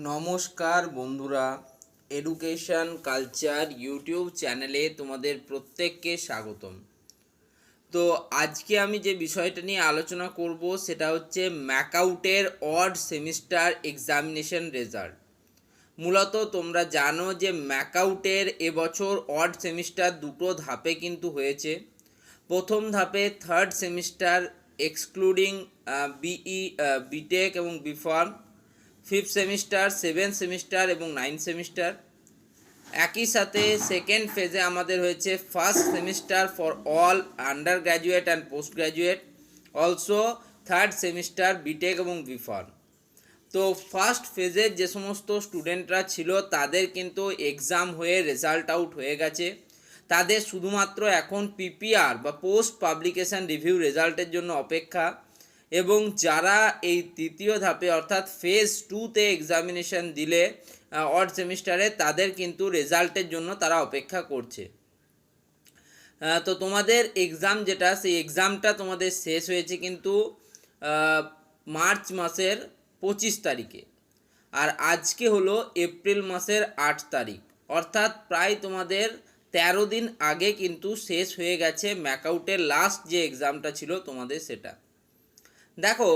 নমস্কার বন্ধুরা, education culture YouTube চ্যানেলে তোমাদের প্রত্যেককে স্বাগতম। তো আজকে আমি যে বিষয়টা নিয়ে আলোচনা করব সেটা হচ্ছে ম্যাকআউটের অড সেমিস্টার এক্সামিনেশন রেজাল্ট। মূলত তোমরা জানো যে ম্যাকআউটের এবছর অড সেমিস্টার দুটো ধাপে কিন্তু হয়েছে। প্রথম ধাপে থার্ড সেমিস্টার এক্সক্লুডিং বিটেক এবং BPharm, fifth semester, seventh semester এবং নাইন্থ সেমিস্টার। একই সাথে সেকেন্ড ফেজে আমাদের হয়েছে first semester for all undergraduate and postgraduate, also third semester BTech এবং বিফার্ম। তো ফার্স্ট ফেজের যে সমস্ত স্টুডেন্টরা ছিল তাদের কিন্তু এক্সাম হয়ে রেজাল্ট আউট হয়ে গেছে। তাদের শুধুমাত্র এখন পিপিআর বা পোস্ট পাবলিকেশন রিভিউ রেজাল্টের জন্য অপেক্ষা। এবং যারা এই তৃতীয় ধাপে অর্থাৎ ফেজ টুতে এক্সামিনেশন দিলে অড সেমিস্টারে, তাদের কিন্তু রেজাল্টের জন্য তারা অপেক্ষা করছে। তো তোমাদের এক্সাম যেটা, সেই এক্সামটা তোমাদের শেষ হয়েছে কিন্তু মার্চ মাসের 25 তারিখে, আর আজকে হলো এপ্রিল মাসের 8 তারিখ, অর্থাৎ প্রায় তোমাদের 13 দিন আগে কিন্তু শেষ হয়ে গেছে ম্যাকআউটের লাস্ট যে এক্সামটা ছিল তোমাদের সেটা। দেখো,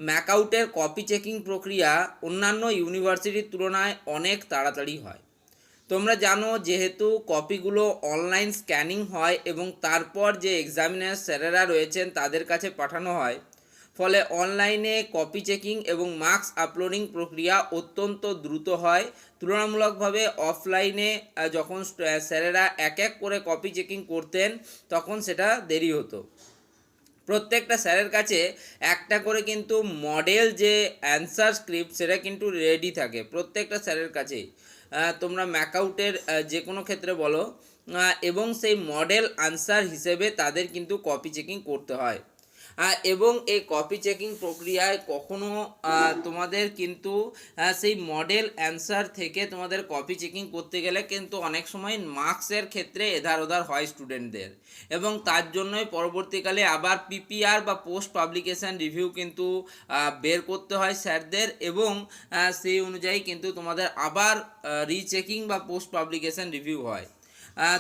ম্যাকআউটের কপি চেকিং প্রক্রিয়া অন্যান্য ইউনিভার্সিটির তুলনায় অনেক তাড়াতাড়ি হয়। তোমরা জানো, যেহেতু কপিগুলো অনলাইন স্ক্যানিং হয় এবং তারপর যে এক্সামিনার স্যারেরা রয়েছেন তাদের কাছে পাঠানো হয়, ফলে অনলাইনে কপি চেকিং এবং মার্কস আপলোডিং প্রক্রিয়া অত্যন্ত দ্রুত হয়। তুলনামূলকভাবে অফলাইনে যখন স্যারেরা এক এক করে কপি চেকিং করতেন তখন সেটা দেরি হতো। প্রত্যেকটা স্যারের কাছে একটা করে কিন্তু মডেল যে অ্যান্সার স্ক্রিপ্ট সেটা কিন্তু রেডি থাকে প্রত্যেকটা স্যারের কাছেই। তোমরা ম্যাকআউটের যে কোনো ক্ষেত্রে বলো, এবং সেই মডেল আনসার হিসেবে তাদের কিন্তু কপি চেকিং করতে হয়। এবং এই কপি চেকিং প্রক্রিয়ায় কখনো তোমাদের কিন্তু সেই মডেল অ্যান্সার থেকে তোমাদের কপি চেকিং করতে গেলে কিন্তু অনেক সময় মার্কসের ক্ষেত্রে এধার ওধার হয় স্টুডেন্টদের, এবং তার জন্যই পরবর্তীকালে আবার পিপিআর বা পোস্ট পাবলিকেশান রিভিউ কিন্তু বের করতে হয় স্যারদের, এবং সেই অনুযায়ী কিন্তু তোমাদের আবার রিচেকিং বা পোস্ট পাবলিকেশান রিভিউ হয়।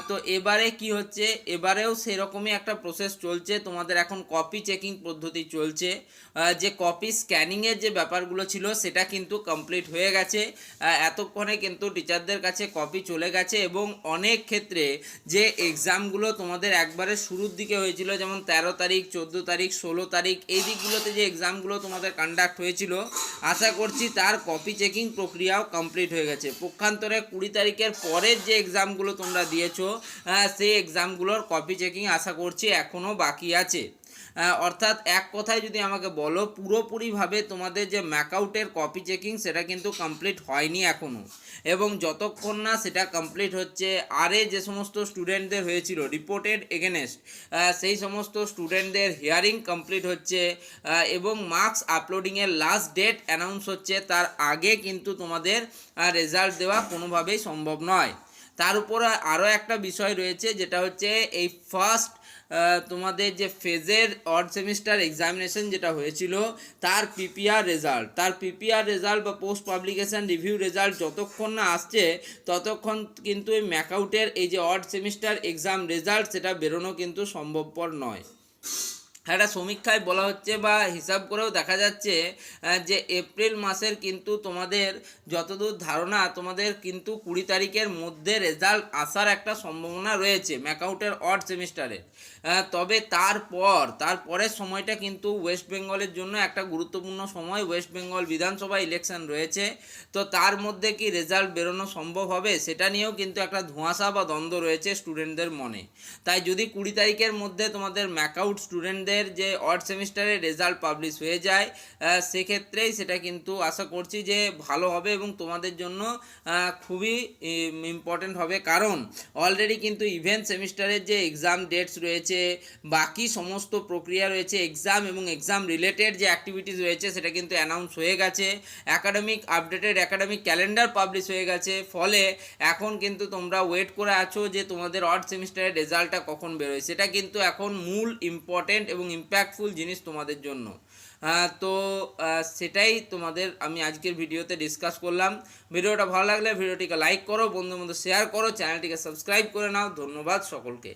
তো এবারে কি হচ্ছে, এবারেও সেরকমই একটা প্রসেস চলছে। তোমাদের এখন কপি চেকিং পদ্ধতি চলছে। যে কপি স্ক্যানিংয়ের যে ব্যাপারগুলো ছিল সেটা কিন্তু কমপ্লিট হয়ে গেছে। এতক্ষণে কিন্তু টিচারদের কাছে কপি চলে গেছে, এবং অনেক ক্ষেত্রে যে এক্সামগুলো তোমাদের একবারে শুরুর দিকে হয়েছিল, যেমন 13 তারিখ, 14 তারিখ, 16 তারিখ, এই দিকগুলোতে যে এক্সামগুলো তোমাদের কন্ডাক্ট হয়েছিল, আশা করছি তার কপি চেকিং প্রক্রিয়াও কমপ্লিট হয়ে গেছে। পক্ষান্তরে 20 তারিখের পরের যে এক্সামগুলো তোমরা দিয়েছো, সেই এক্সামগুলোর কপি চেকিং আশা করছি এখনও বাকি আছে। অর্থাৎ এক কথায় যদি আমাকে বলো, পুরোপুরিভাবে তোমাদের যে ম্যাকআউটের কপি চেকিং সেটা কিন্তু কমপ্লিট হয়নি এখনও, এবং যতক্ষণ না সেটা কমপ্লিট হচ্ছে, আরে যে সমস্ত স্টুডেন্টদের হয়েছিল রিপোর্টেড এগেনেস্ট, সেই সমস্ত স্টুডেন্টদের হিয়ারিং কমপ্লিট হচ্ছে, এবং মার্কস আপলোডিংয়ের লাস্ট ডেট অ্যানাউন্স হচ্ছে, তার আগে কিন্তু তোমাদের রেজাল্ট দেওয়া কোনোভাবেই সম্ভব নয়। তার উপর আরও একটা বিষয় রয়েছে, যেটা হচ্ছে এই ফার্স্ট তোমাদের যে ফেজের অড সেমিস্টার এক্সামিনেশন যেটা হয়েছিল তার পিপিআর রেজাল্ট বা পোস্ট পাবলিকেশান রিভিউ রেজাল্ট যতক্ষণ না আসছে ততক্ষণ কিন্তু এই ম্যাকআউটের এই যে অড সেমিস্টার এক্সাম রেজাল্ট সেটা বেরোনো কিন্তু সম্ভবপর নয়। একটা সমীক্ষায় বলা হচ্ছে বা হিসাব করেও দেখা যাচ্ছে যে এপ্রিল মাসের কিন্তু তোমাদের যতদূর ধারণা, তোমাদের কিন্তু 20 তারিখের মধ্যে রেজাল্ট আসার একটা সম্ভাবনা রয়েছে ম্যাকআউটের অড সেমিস্টারে। তবে তারপরের সময়টা কিন্তু ওয়েস্ট বেঙ্গলের জন্য একটা গুরুত্বপূর্ণ সময়। ওয়েস্ট বেঙ্গল বিধানসভা ইলেকশন রয়েছে, তো তার মধ্যে কি রেজাল্ট বেরোনো সম্ভব হবে সেটা নিয়েও কিন্তু একটা ধোঁয়াশা বা দ্বন্দ্ব রয়েছে স্টুডেন্টদের মনে। তাই যদি 20 তারিখের মধ্যে তোমাদের ম্যাকআউট স্টুডেন্টদের যে অড সেমিস্টারের রেজাল্ট পাবলিশ হয়ে যায়, সেক্ষেত্রেই সেটা কিন্তু আশা করছি যে ভালো হবে এবং তোমাদের জন্য খুবই ইম্পর্টেন্ট হবে। কারণ অলরেডি কিন্তু ইভেন্ট সেমিস্টারের যে এক্সাম ডেটস রয়েছে, বাকি সমস্ত প্রক্রিয়া রয়েছে, এক্সাম এবং এক্সাম রিলেটেড যে অ্যাক্টিভিটিস রয়েছে সেটা কিন্তু অ্যানাউন্স হয়ে গেছে। আপডেটেড অ্যাকাডেমিক ক্যালেন্ডার পাবলিশ হয়ে গেছে। ফলে এখন কিন্তু তোমরা ওয়েট করে আছো যে তোমাদের অড সেমিস্টারের রেজাল্টটা কখন বেরোয়। সেটা কিন্তু এখন মূল ইম্পর্টেন্ট এবং ইম্প্যাক্টফুল জিনিস তোমাদের জন্য। তো সেটাই তোমাদের আমি আজকের ভিডিওতে ডিসকাস করলাম। ভিডিওটা ভালো লাগলে ভিডিওটিকে লাইক করো, বন্ধুর মধ্যে শেয়ার করো, চ্যানেলটিকে সাবস্ক্রাইব করে নাও। ধন্যবাদ সকলকে।